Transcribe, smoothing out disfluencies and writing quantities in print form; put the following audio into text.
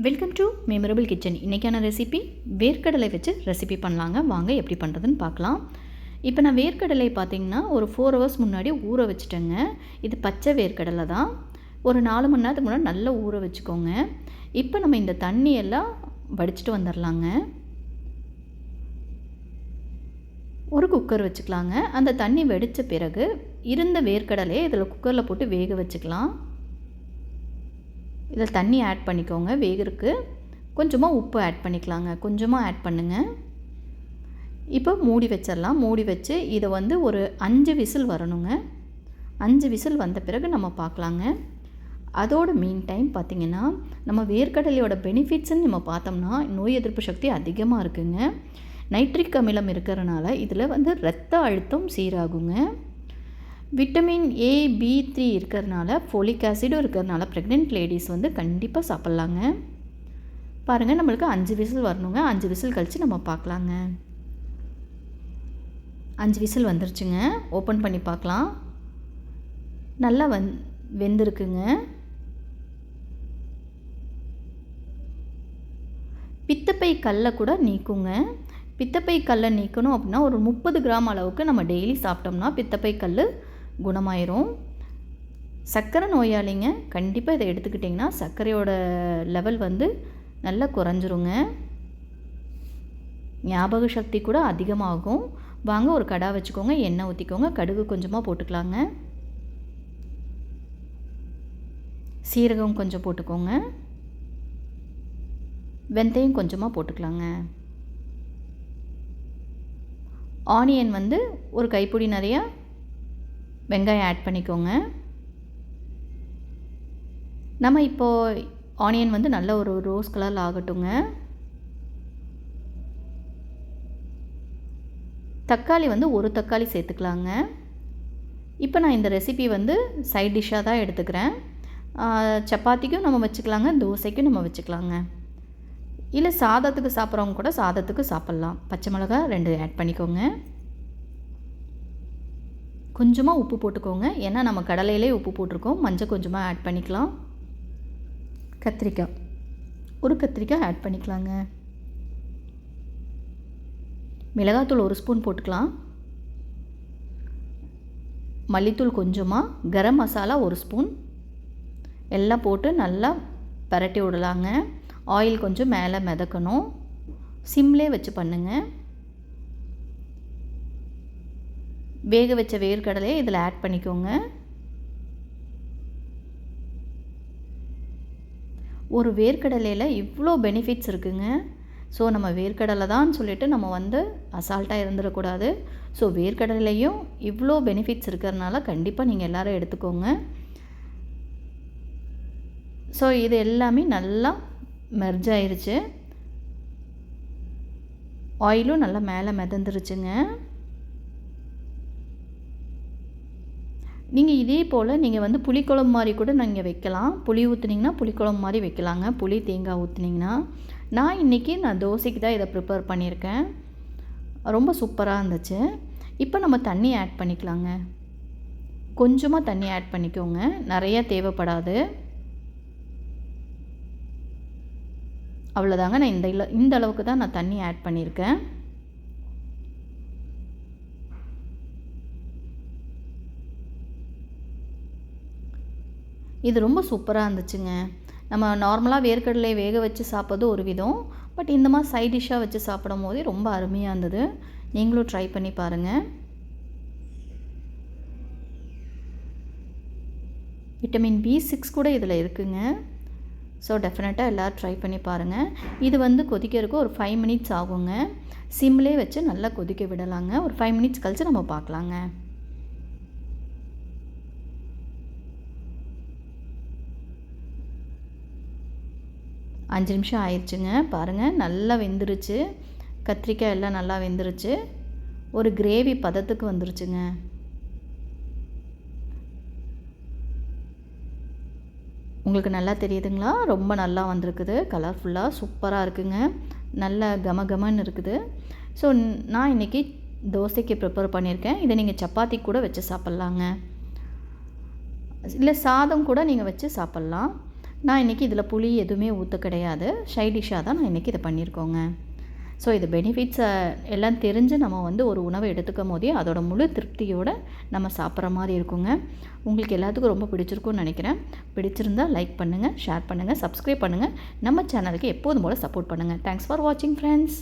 Welcome to memorable kitchen. இன்றைக்கான recipe வேர்க்கடலை வச்சு ரெசிபி பண்ணலாங்க. வாங்க எப்படி பண்ணுறதுன்னு பார்க்கலாம். இப்போ நான் வேர்க்கடலை பார்த்திங்கன்னா ஒரு 4 ஹவர்ஸ் முன்னாடி ஊற வச்சுட்டேங்க. இது பச்சை வேர்க்கடலை தான். ஒரு 4 மணி நேரத்துக்கு முன்னாடி நல்லா ஊற வச்சுக்கோங்க. இப்போ நம்ம இந்த தண்ணியெல்லாம் வடிச்சிட்டு வந்துடலாங்க. ஒரு குக்கர் வச்சுக்கலாங்க. அந்த தண்ணி வெடித்த பிறகு இருந்த வேர்க்கடலையை இதில் குக்கரில் போட்டு வேக வச்சுக்கலாம். இதில் தண்ணி ஆட் பண்ணிக்கோங்க. வேகிறதுக்கு கொஞ்சமாக உப்பு ஆட் பண்ணிக்கலாங்க. கொஞ்சமாக ஆட் பண்ணுங்கள். இப்போ மூடி வச்சிடலாம். மூடி வச்சு இதை ஒரு 5 விசில் வரணுங்க. 5 விசில் வந்த பிறகு நம்ம பார்க்கலாங்க. அதோட மீன் டைம் பார்த்திங்கன்னா நம்ம வேர்க்கடலையோட பெனிஃபிட்ஸ்ன்னு நம்ம பார்த்தோம்னா நோய் எதிர்ப்பு சக்தி அதிகமாக இருக்குங்க. நைட்ரிக் அமிலம் இருக்கிறனால இதில் இரத்த அழுத்தம் சீராகுங்க. விட்டமின் ஏ B3 இருக்கிறதுனால ஃபோலிக் ஆசிடும் இருக்கிறதுனால ப்ரெக்னென்ட் லேடிஸ் கண்டிப்பாக சாப்பிட்லாங்க. பாருங்கள், நம்மளுக்கு 5 விசில் வரணுங்க. 5 விசில் கழித்து நம்ம பார்க்கலாங்க. 5 விசில் வந்துருச்சுங்க. ஓப்பன் பண்ணி பார்க்கலாம். நல்லா வெந்திருக்குங்க. பித்தப்பை கல்லை கூட நீக்குங்க. பித்தப்பை கல்லை நீக்கணும் அப்படின்னா ஒரு 30 கிராம் அளவுக்கு நம்ம டெய்லி சாப்பிட்டோம்னா பித்தப்பை கல் குணமாயிரும். சர்க்கரை நோயாளிங்க கண்டிப்பாக இதை எடுத்துக்கிட்டிங்கன்னா சர்க்கரையோட லெவல் நல்லா குறைஞ்சிருங்க. ஞாபக சக்தி கூட அதிகமாகும். வாங்க, ஒரு கடா வச்சுக்கோங்க. எண்ணெய் ஊற்றிக்கோங்க. கடுகு கொஞ்சமாக போட்டுக்கலாங்க. சீரகம் கொஞ்சம் போட்டுக்கோங்க. வெந்தயம் கொஞ்சமாக போட்டுக்கலாங்க. ஆனியன் ஒரு கைப்பிடி நிறையா வெங்காயம் ஆட் பண்ணிக்கோங்க. நம்ம இப்போது ஆனியன் நல்ல ஒரு ரோஸ் கலரில் ஆகட்டுங்க. தக்காளி ஒரு தக்காளி சேர்த்துக்கலாங்க. இப்போ நான் இந்த ரெசிபி சைட் டிஷ்ஷாக தான் எடுத்துக்கிறேன். சப்பாத்திக்கும் நம்ம வச்சுக்கலாங்க, தோசைக்கும் நம்ம வச்சுக்கலாங்க. இல்லை சாதத்துக்கு சாப்பிட்றவங்க கூட சாதத்துக்கு சாப்பிட்லாம். பச்சை மிளகா 2 ஆட் பண்ணிக்கோங்க. கொஞ்சமாக உப்பு போட்டுக்கோங்க. ஏன்னா நம்ம கடலையிலே உப்பு போட்டிருக்கோம். மஞ்சள் கொஞ்சமாக ஆட் பண்ணிக்கலாம். கத்திரிக்காய், ஒரு கத்திரிக்காய் ஆட் பண்ணிக்கலாங்க. மிளகாத்தூள் 1 ஸ்பூன் போட்டுக்கலாம். மல்லித்தூள் கொஞ்சமாக, கரம் மசாலா 1 ஸ்பூன் எல்லாம் போட்டு நல்லா பரட்டி விடலாங்க. ஆயில் கொஞ்சம் மேலே மிதக்கணும். சிம்லே வச்சு பண்ணுங்கள். வேக வச்ச வேர்க்கடலையை இதில் ஆட் பண்ணிக்கோங்க. ஒரு வேர்க்கடலையில் இவ்வளோ பெனிஃபிட்ஸ் இருக்குங்க. ஸோ நம்ம வேர்க்கடலை தான் சொல்லிவிட்டு நம்ம அசால்ட்டாக இருந்துடக்கூடாது. ஸோ வேர்க்கடலையும் இவ்வளோ பெனிஃபிட்ஸ் இருக்கிறதுனால கண்டிப்பாக நீங்கள் எல்லோரும் எடுத்துக்கோங்க. ஸோ இது எல்லாமே நல்லா மெர்ஜ் ஆயிருச்சு. ஆயிலும் நல்லா மேலே மிதந்துருச்சுங்க. நீங்கள் இதே போல் நீங்கள் புளிக்குழம்பு மாதிரி கூட நீங்கள் வைக்கலாம். புளி ஊற்றுனீங்கன்னா புளிக்குழம்பு மாதிரி வைக்கலாங்க. புளி தேங்காய் ஊற்றுனீங்கன்னா. நான் தோசைக்கு தான் இதை ப்ரிப்பேர் பண்ணியிருக்கேன். ரொம்ப சூப்பராக இருந்துச்சு. இப்போ நம்ம தண்ணி ஆட் பண்ணிக்கலாங்க. கொஞ்சமாக தண்ணி ஆட் பண்ணிக்கோங்க. நிறையா தேவைப்படாது. அவ்வளோதாங்க. நான் இந்த அளவுக்கு தான் நான் தண்ணி ஆட் பண்ணியிருக்கேன். இது ரொம்ப சூப்பராக இருந்துச்சுங்க. நம்ம நார்மலாக வேர்க்கடலை வேக வச்சு சாப்பிட்றது ஒரு விதம். பட் இந்த மாதிரி சைட் டிஷ்ஷாக வச்சு சாப்பிடும் போதே ரொம்ப அருமையாக இருந்தது. நீங்களும் ட்ரை பண்ணி பாருங்கள். விட்டமின் B6 கூட இதில் இருக்குங்க. ஸோ டெஃபினட்டாக எல்லோரும் ட்ரை பண்ணி பாருங்கள். இது கொதிக்கிறதுக்கு ஒரு 5 மினிட்ஸ் ஆகுங்க. சிம்லே வச்சு நல்லா கொதிக்க விடலாங்க. ஒரு 5 மினிட்ஸ் கழித்து நம்ம பார்க்கலாங்க. 5 நிமிஷம் ஆயிடுச்சுங்க. பாருங்கள், நல்லா வெந்துருச்சு. கத்திரிக்காய் எல்லாம் நல்லா வெந்துருச்சு. ஒரு கிரேவி பதத்துக்கு வந்துருச்சுங்க. உங்களுக்கு நல்லா தெரியுதுங்களா? ரொம்ப நல்லா வந்திருக்குது. கலர்ஃபுல்லாக சூப்பராக இருக்குங்க. நல்ல கமகமன்னு இருக்குது. ஸோ நான் இன்றைக்கி தோசைக்கு ப்ரிப்பேர் பண்ணியிருக்கேன். இதை நீங்கள் சப்பாத்தி கூட வச்சு சாப்பிட்லாங்க. இல்லை சாதம் கூட நீங்கள் வச்சு சாப்பிட்லாம். நான் இன்றைக்கி இதில் புளி எதுவுமே ஊற்ற கிடையாது. சைட் டிஷ்ஷாக தான் நான் இன்றைக்கி இதை பண்ணியிருக்கோங்க. ஸோ இது பெனிஃபிட்ஸை எல்லாம் தெரிஞ்சு நம்ம வந்து ஒரு உணவை எடுத்துக்கும் போதே அதோட முழு திருப்தியோடு நம்ம சாப்பிட்ற மாதிரி இருக்குங்க. உங்களுக்கு எல்லாத்துக்கும் ரொம்ப பிடிச்சிருக்கும்னு நினைக்கிறேன். பிடிச்சிருந்தால் லைக் பண்ணுங்கள், ஷேர் பண்ணுங்கள், சப்ஸ்கிரைப் பண்ணுங்கள். நம்ம சேனலுக்கு எப்போதும் போல் சப்போர்ட் பண்ணுங்கள். தேங்க்ஸ் ஃபார் வாட்சிங் ஃப்ரெண்ட்ஸ்.